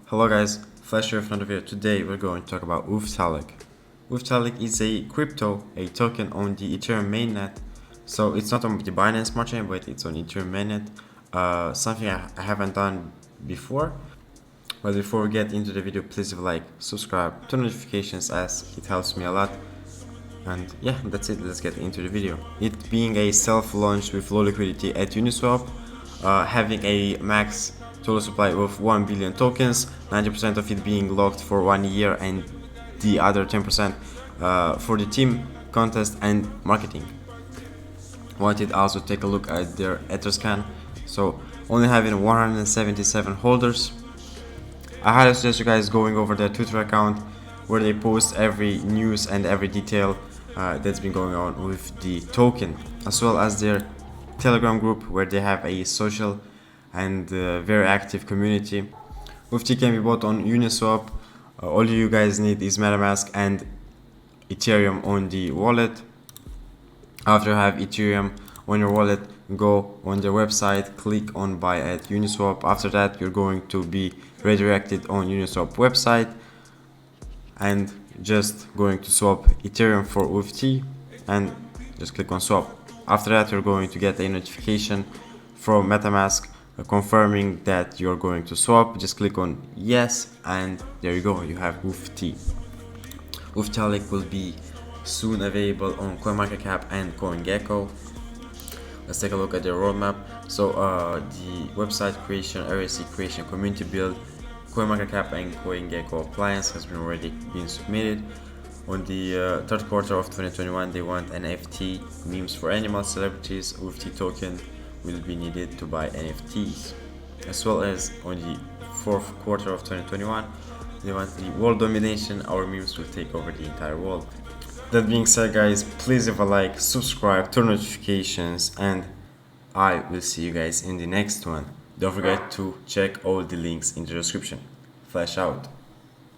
Hello guys, Flash here in front of you. Today we're going to talk about WOOF TALIK. WOOF TALIK is a token on the Ethereum mainnet. So it's not on the Binance Smart Chain, but it's on Ethereum mainnet. Something I haven't done before. But before we get into the video, please leave a like, subscribe, turn notifications as it helps me a lot. And yeah, that's it. Let's get into the video. It being a self-launch with low liquidity at Uniswap, having a max total supply of 1 billion tokens, 90% of it being locked for 1 year and the other 10% for the team, contest and marketing. Wanted also take a look at their Etherscan. So only having 177 holders. I highly suggest you guys going over their Twitter account where they post every news and every detail that's been going on with the token, as well as their Telegram group where they have a social and very active community. WOOFT can be bought on Uniswap. All you guys need is MetaMask and Ethereum on the wallet. After you have Ethereum on your wallet, go on their website, click on buy at Uniswap. After that, you're going to be redirected on Uniswap website and just going to swap Ethereum for WOOFT and just click on swap. After that, you're going to get a notification from MetaMask confirming that you're going to swap. Just click on yes and there you go, you have WOOFT. WOOF TALIK will be soon available on CoinMarketCap and CoinGecko. Let's take a look at their roadmap. So the website creation, RSC creation, community build, CoinMarketCap and CoinGecko appliance has been already been submitted. On the third quarter of 2021, they want NFT memes for animal celebrities. WOOFT token will be needed to buy NFTs, as well as on the fourth quarter of 2021, they want the world domination. Our memes will take over the entire world. That being said, guys, please leave a like, subscribe, turn notifications, and I will see you guys in the next one. Don't forget to check all the links in the description. Flash out.